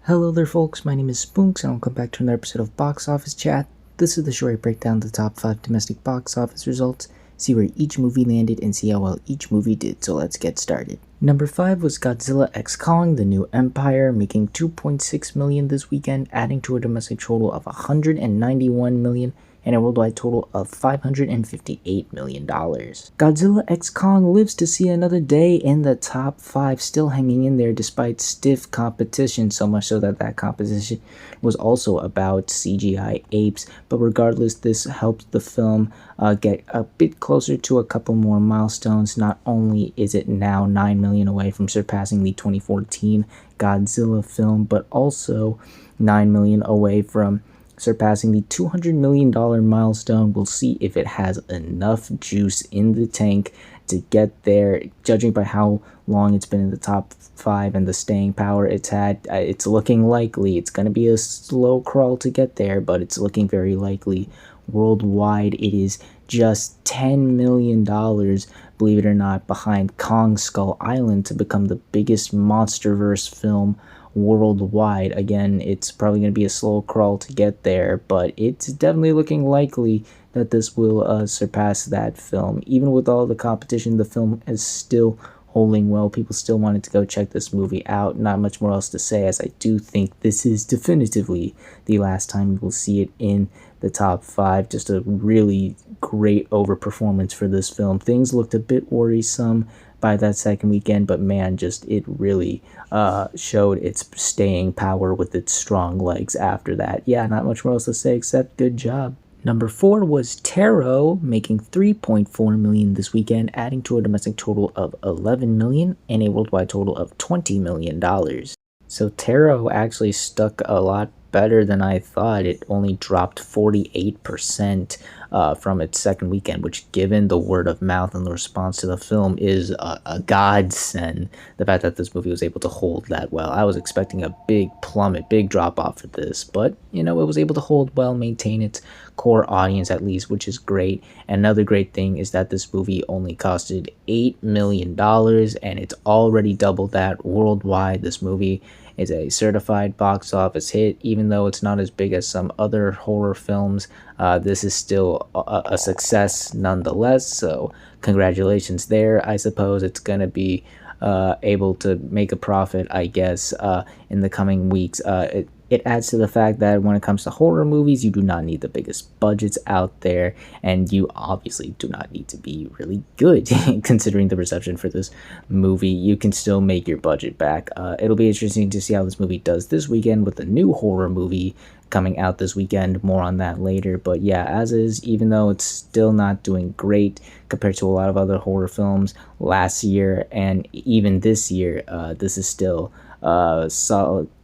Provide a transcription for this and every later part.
Hello there folks, my name is Spoonks and welcome back to another episode of Box Office Chat. This is the show where I break down the top 5 domestic box office results, see where each movie landed, and see how well each movie did, so let's get started. Number 5 was Godzilla x Kong: The New Empire, making $2.6 million this weekend, adding to a domestic total of $191 million and a worldwide total of $558 million. Godzilla x Kong lives to see another day in the top 5, still hanging in there despite stiff competition, so much so that competition was also about CGI apes. But regardless, this helped the film get a bit closer to a couple more milestones. Not only is it now $9 million away from surpassing the 2014 Godzilla film, but also $9 million away from surpassing the $200 million milestone. We'll see if it has enough juice in the tank to get there, judging by how long it's been in the top 5 and the staying power it's had. It's looking likely. It's going to be a slow crawl to get there, but it's looking very likely. Worldwide, it is just $10 million, believe it or not, behind Kong Skull Island to become the biggest MonsterVerse film worldwide. Again, it's probably going to be a slow crawl to get there, but it's definitely looking likely that this will surpass that film. Even with all the competition, the film is still holding well. People still wanted to go check this movie out. Not much more else to say, as I do think this is definitively the last time we will see it in the top 5. Just a really great overperformance for this film. Things looked a bit worrisome by that second weekend, but man, just it really showed its staying power with its strong legs after that. Yeah, not much more else to say except good job. Number 4 was Taro, making $3.4 million this weekend, adding to a domestic total of $11 million and a worldwide total of $20 million. So Taro actually stuck a lot better than I thought. It only dropped 48% from its second weekend, which, given the word of mouth and the response to the film, is a godsend. The fact that this movie was able to hold that well. I was expecting a big plummet, big drop off for this, but it was able to hold well, maintain its core audience at least, which is great. And another great thing is that this movie only costed $8 million, and it's already doubled that worldwide. This movie is a certified box office hit. Even though it's not as big as some other horror films, this is still a success nonetheless, so congratulations there. I suppose it's going to be able to make a profit, I guess, in the coming weeks. It adds to the fact that when it comes to horror movies, you do not need the biggest budgets out there, and you obviously do not need to be really good. Considering the reception for this movie, you can still make your budget back. It'll be interesting to see how this movie does this weekend with the new horror movie coming out this weekend. More on that later. But yeah, as is, even though it's still not doing great compared to a lot of other horror films last year and even this year, this is still a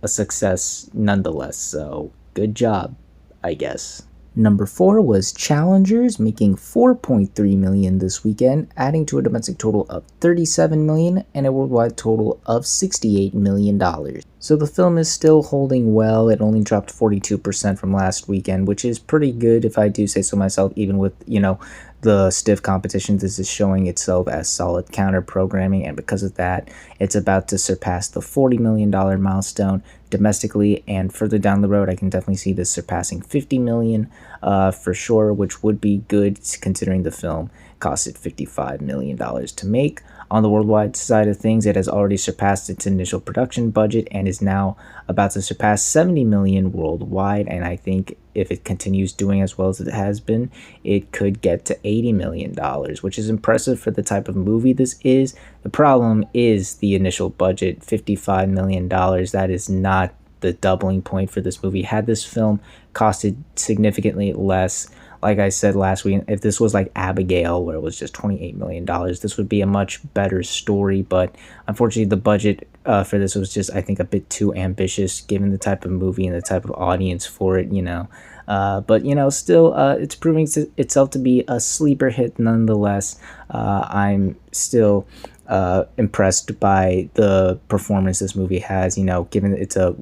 success nonetheless, so good job, I guess. Number 4 was Challengers, making $4.3 million this weekend, adding to a domestic total of $37 million and a worldwide total of $68 million. So the film is still holding well. It only dropped 42% from last weekend, which is pretty good if I do say so myself, even with, the stiff competition. This is showing itself as solid counter programming, and because of that, it's about to surpass the $40 million milestone domestically, and further down the road, I can definitely see this surpassing $50 million for sure, which would be good considering the film costed $55 million to make. On the worldwide side of things, it has already surpassed its initial production budget and is now about to surpass $70 million worldwide, and I think if it continues doing as well as it has been, it could get to $80 million, which is impressive for the type of movie this is. The problem is the initial budget, $55 million. That is not the doubling point for this movie. Had this film costed significantly less, like I said last week, if this was like Abigail, where it was just $28 million, this would be a much better story. But unfortunately, the budget for this was just, I think, a bit too ambitious given the type of movie and the type of audience for it, But, still, it's proving itself to be a sleeper hit nonetheless. I'm still impressed by the performance this movie has, given it's a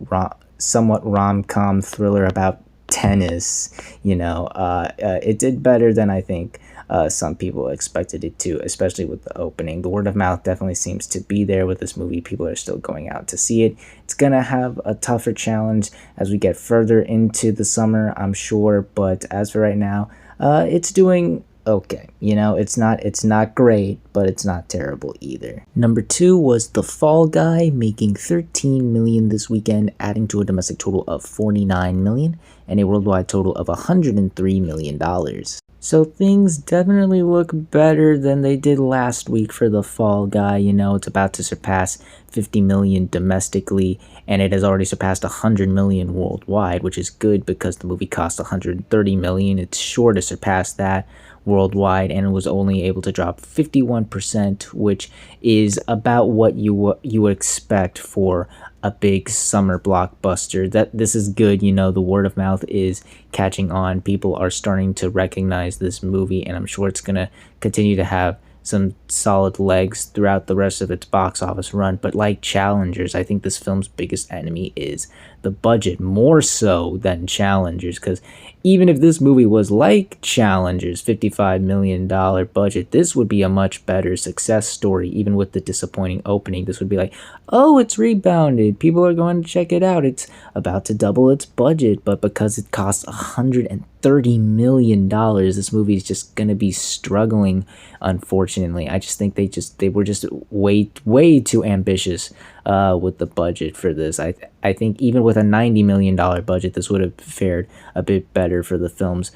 somewhat rom-com thriller about tennis. It did better than I think some people expected it to, especially with the opening. The word of mouth definitely seems to be there with this movie. People are still going out to see it. It's gonna have a tougher challenge as we get further into the summer, I'm sure. But as for right now, it's doing okay. It's not great, but it's not terrible either. Number 2 was The Fall Guy, making 13 million this weekend, adding to a domestic total of 49 million and a worldwide total of 103 million dollars. So things definitely look better than they did last week for The Fall Guy. It's about to surpass 50 million domestically, and it has already surpassed 100 million worldwide, which is good because the movie cost 130 million. It's sure to surpass that worldwide, and it was only able to drop 51%, which is about what you would expect for a big summer blockbuster. That this is good. The word of mouth is catching on. People are starting to recognize this movie, and I'm sure it's gonna continue to have some solid legs throughout the rest of its box office run. But like Challengers, I think this film's biggest enemy is the budget, more so than Challengers, because even if this movie was like Challengers, $55 million budget, this would be a much better success story. Even with the disappointing opening, this would be like, oh, it's rebounded, people are going to check it out, it's about to double its budget. But because it costs $130 million, this movie is just going to be struggling, unfortunately. I just think they were just way too ambitious with the budget for this. I think even with a $90 million budget, this would have fared a bit better for the film's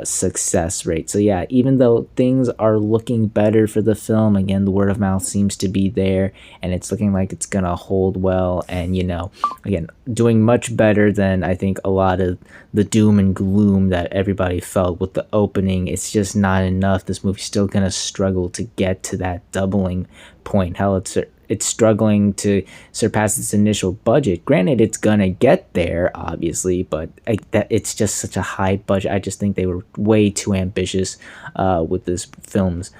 success rate. So yeah, even though things are looking better for the film, again, the word of mouth seems to be there, and it's looking like it's gonna hold well, and again, doing much better than I think a lot of the doom and gloom that everybody felt with the opening. It's just not enough. This movie's still gonna struggle to get to that doubling point. Hell, it's struggling to surpass its initial budget. Granted, it's gonna get there, obviously, but it's just such a high budget. I just think they were way too ambitious with this film's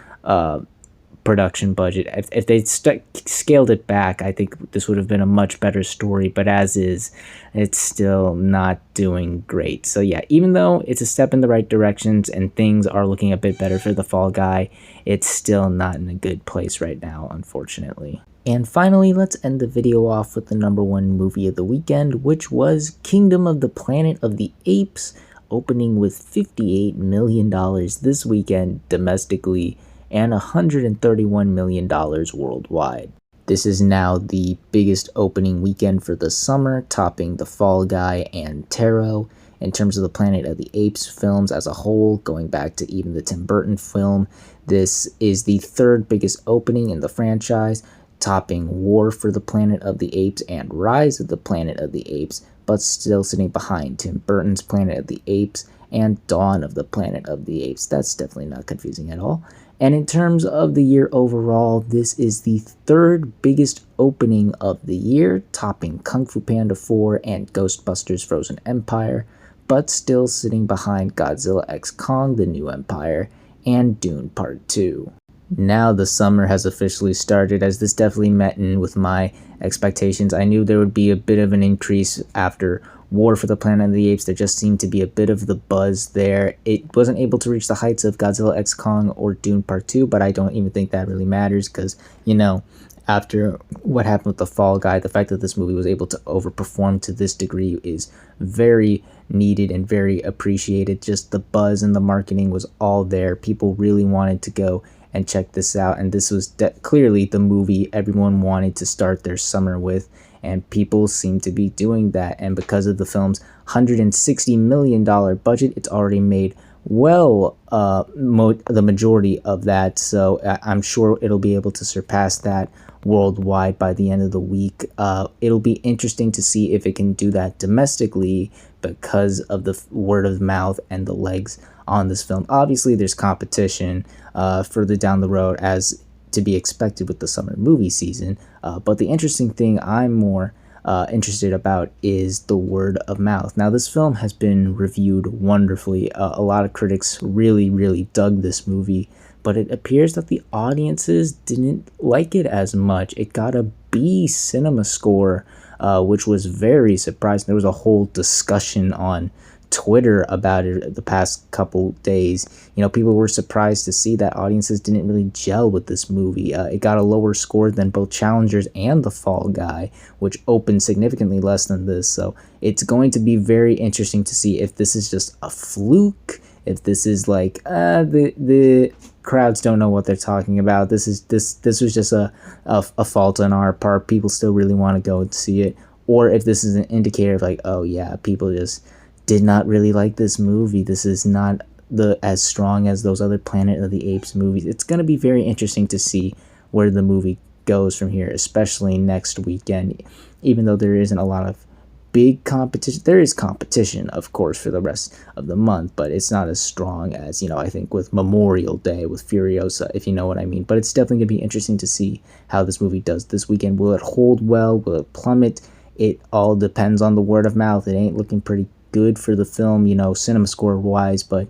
production budget. If they scaled it back, I think this would have been a much better story, but as is, it's still not doing great. So yeah, even though it's a step in the right directions and things are looking a bit better for The Fall Guy, it's still not in a good place right now, unfortunately. And finally, let's end the video off with the number 1 movie of the weekend, which was Kingdom of the Planet of the Apes, opening with $58 million this weekend domestically and $131 million worldwide. This is now the biggest opening weekend for the summer, topping The Fall Guy and Taro. In terms of the Planet of the Apes films as a whole, going back to even the Tim Burton film, this is the 3rd biggest opening in the franchise, topping War for the Planet of the Apes and Rise of the Planet of the Apes, but still sitting behind Tim Burton's Planet of the Apes and Dawn of the Planet of the Apes. That's definitely not confusing at all. And in terms of the year overall, this is the 3rd biggest opening of the year, topping Kung Fu Panda 4 and Ghostbusters Frozen Empire, but still sitting behind Godzilla x Kong: The New Empire and Dune Part 2. Now the summer has officially started, as this definitely met in with my expectations. I knew there would be a bit of an increase after War for the Planet of the Apes. There just seemed to be a bit of the buzz there. It wasn't able to reach the heights of Godzilla x Kong or Dune Part 2, but I don't even think that really matters because, after what happened with The Fall Guy, the fact that this movie was able to overperform to this degree is very needed and very appreciated. Just the buzz and the marketing was all there. People really wanted to go and check this out, and this was clearly the movie everyone wanted to start their summer with, and people seem to be doing that. And because of the film's $160 million budget, it's already made the majority of that, so I'm sure it'll be able to surpass that worldwide by the end of the week. It'll be interesting to see if it can do that domestically because of the word of mouth and the legs on this film. Obviously, there's competition further down the road, as to be expected with the summer movie season, but the interesting thing I'm more interested about is the word of mouth. Now, this film has been reviewed wonderfully. A lot of critics really dug this movie, but it appears that the audiences didn't like it as much. It got a B cinema score, which was very surprising. There was a whole discussion on Twitter about it the past couple days. People were surprised to see that audiences didn't really gel with this movie. It got a lower score than both Challengers and The Fall Guy, which opened significantly less than this. So it's going to be very interesting to see if this is just a fluke, if this is like the crowds don't know what they're talking about. This was just a fault on our part. People still really want to go and see it, or if this is an indicator of like, oh yeah, people just did not really like this movie. This is not as strong as those other Planet of the Apes movies. It's going to be very interesting to see where the movie goes from here, especially next weekend. Even though there isn't a lot of big competition, there is competition, of course, for the rest of the month, but it's not as strong as, I think with Memorial Day, with Furiosa, if you know what I mean. But it's definitely going to be interesting to see how this movie does this weekend. Will it hold well? Will it plummet? It all depends on the word of mouth. It ain't looking pretty good for the film, cinema score wise, but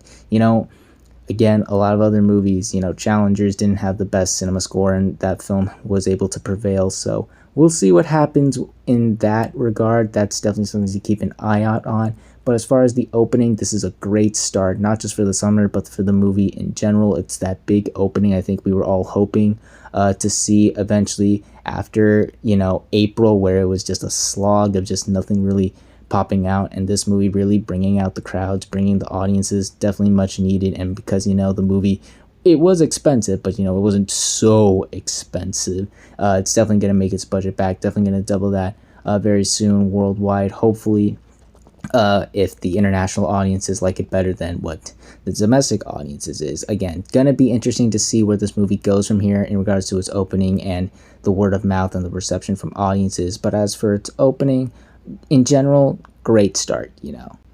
again, a lot of other movies, Challengers didn't have the best cinema score, and that film was able to prevail. So we'll see what happens in that regard. That's definitely something to keep an eye out on. But as far as the opening, this is a great start, not just for the summer, but for the movie in general. It's that big opening I think we were all hoping to see eventually after, April, where it was just a slog of just nothing really popping out, and this movie really bringing out the crowds, bringing the audiences, definitely much needed. And because the movie, it was expensive, but it wasn't so expensive. It's definitely going to make its budget back, definitely going to double that very soon worldwide, hopefully, if the international audiences like it better than what the domestic audiences is. Again, gonna be interesting to see where this movie goes from here in regards to its opening and the word of mouth and the reception from audiences. But as for its opening, in general, great start.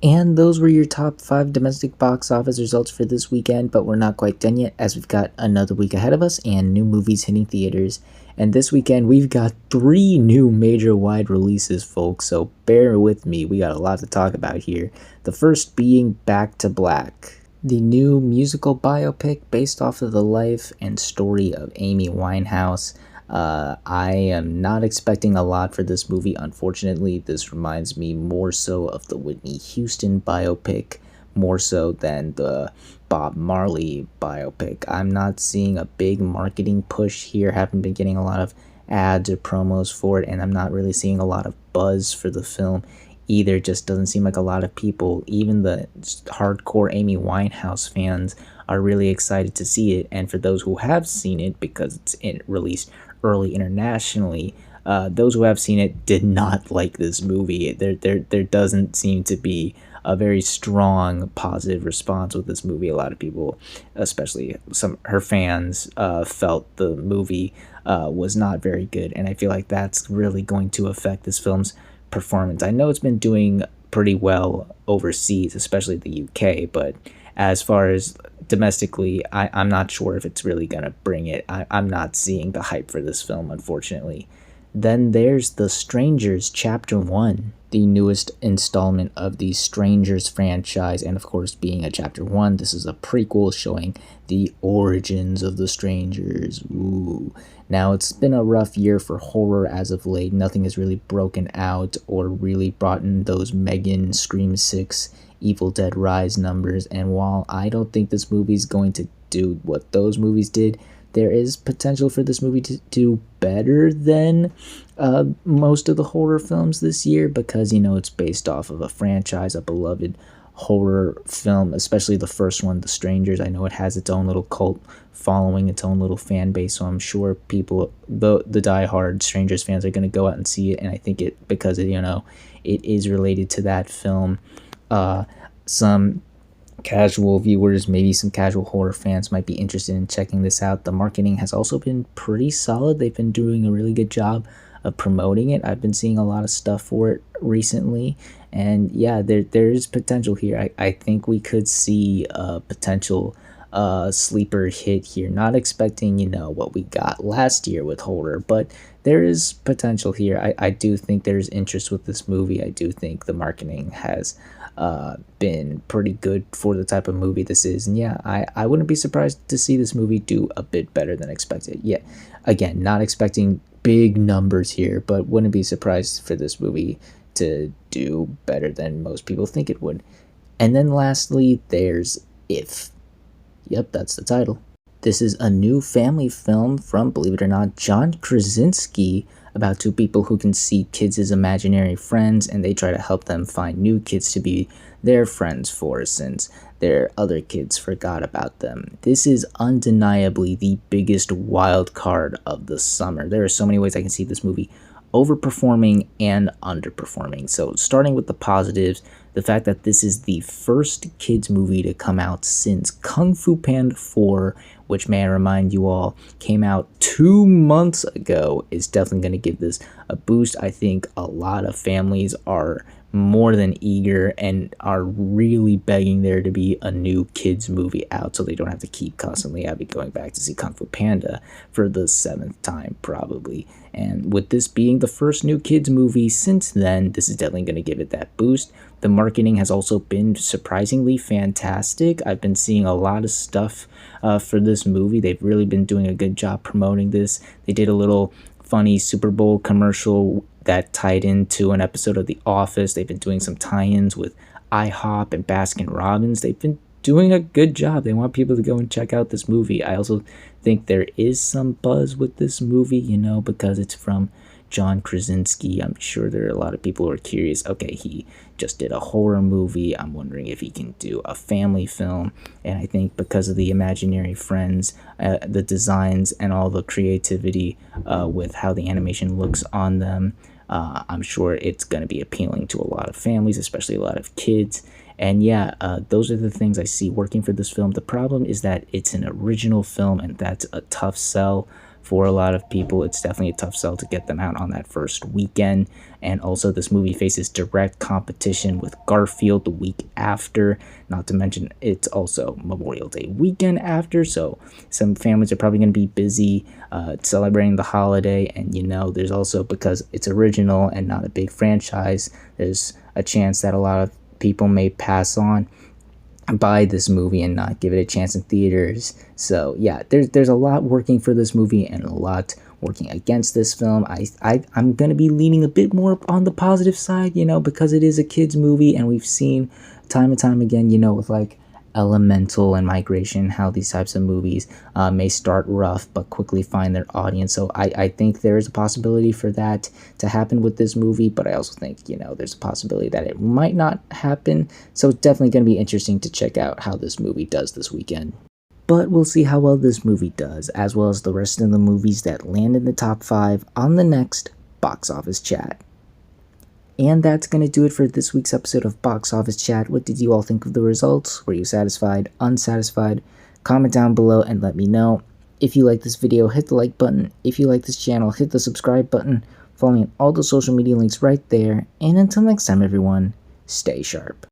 And those were your top 5 domestic box office results for this weekend, but we're not quite done yet, as we've got another week ahead of us and new movies hitting theaters. And this weekend, we've got 3 new major wide releases, folks, so bear with me. We got a lot to talk about here. The first being Back to Black, the new musical biopic based off of the life and story of Amy Winehouse. I am not expecting a lot for this movie, unfortunately. This reminds me more so of the Whitney Houston biopic, more so than the Bob Marley biopic. I'm not seeing a big marketing push here, haven't been getting a lot of ads or promos for it, and I'm not really seeing a lot of buzz for the film either. Just doesn't seem like a lot of people, even the hardcore Amy Winehouse fans, are really excited to see it. And for those who have seen it, because it's released early internationally, those who have seen it did not like this movie. There doesn't seem to be a very strong positive response with this movie. A lot of people, especially her fans, felt the movie was not very good, and I feel like that's really going to affect this film's performance. I know it's been doing pretty well overseas, especially the UK, but as far as domestically, I'm not sure if it's really going to bring it. I'm not seeing the hype for this film, unfortunately. Then there's The Strangers Chapter 1, the newest installment of the Strangers franchise, and of course, being a Chapter 1, this is a prequel showing the origins of the Strangers. Ooh. Now, it's been a rough year for horror as of late. Nothing has really broken out or really brought in those Megan, Scream 6, Evil Dead Rise numbers, and while I don't think this movie's going to do what those movies did, there is potential for this movie to do better than most of the horror films this year, because it's based off of a franchise, a beloved horror film, especially the first one, The Strangers. I know it has its own little cult following, its own little fan base, so I'm sure people, the diehard Strangers fans, are going to go out and see it. And I think because it is related to that film, some casual viewers, maybe some casual horror fans, might be interested in checking this out. The marketing has also been pretty solid. They've been doing a really good job of promoting it. I've been seeing a lot of stuff for it recently, and yeah, there is potential here. I think we could see a potential sleeper hit here. Not expecting what we got last year with horror, but there is potential here. I do think there's interest with this movie. I do think the marketing has been pretty good for the type of movie this is, and yeah, I wouldn't be surprised to see this movie do a bit better than expected. Yeah, again, not expecting big numbers here, but wouldn't be surprised for this movie to do better than most people think it would. And then lastly, there's If. Yep, that's the title. This is a new family film from, believe it or not, John Krasinski, about two people who can see kids as imaginary friends, and they try to help them find new kids to be their friends for, since their other kids forgot about them. This is undeniably the biggest wild card of the summer. There are so many ways I can see this movie overperforming and underperforming. So starting with the positives, the fact that this is the first kids movie to come out since Kung Fu Panda 4, which, may I remind you all, came out 2 months ago, is definitely going to give this a boost. I think a lot of families are more than eager and are really begging there to be a new kids movie out, so they don't have to keep constantly having going back to see Kung Fu Panda for the 7th time probably. And with this being the first new kids movie since then, this is definitely going to give it that boost. The marketing has also been surprisingly fantastic. I've been seeing a lot of stuff for this movie. They've really been doing a good job promoting this. They did a little funny Super Bowl commercial that tied into an episode of The Office. They've been doing some tie-ins with IHOP and Baskin Robbins. They've been doing a good job. They want people to go and check out this movie. I also think there is some buzz with this movie, because it's from John Krasinski. I'm sure there are a lot of people who are curious. Okay, he just did a horror movie. I'm wondering if he can do a family film. And I think because of the imaginary friends, the designs, and all the creativity with how the animation looks on them, I'm sure it's going to be appealing to a lot of families, especially a lot of kids. And yeah, those are the things I see working for this film. The problem is that it's an original film, and that's a tough sell for a lot of people. It's definitely a tough sell to get them out on that first weekend. And also, this movie faces direct competition with Garfield the week after, not to mention it's also Memorial Day weekend after, so some families are probably going to be busy celebrating the holiday. And there's also, because it's original and not a big franchise, there's a chance that a lot of people may pass on buy this movie and not give it a chance in theaters. So yeah, there's a lot working for this movie and a lot working against this film. I'm gonna be leaning a bit more on the positive side, because it is a kids movie, and we've seen time and time again, with like Elemental and Migration, how these types of movies may start rough but quickly find their audience. So I think there is a possibility for that to happen with this movie, but I also think, there's a possibility that it might not happen. So it's definitely going to be interesting to check out how this movie does this weekend. But we'll see how well this movie does, as well as the rest of the movies that land in the top 5 on the next Box Office Chat. And that's going to do it for this week's episode of Box Office Chat. What did you all think of the results? Were you satisfied, unsatisfied? Comment down below and let me know. If you like this video, hit the like button. If you like this channel, hit the subscribe button. Follow me on all the social media links right there. And until next time, everyone, stay sharp.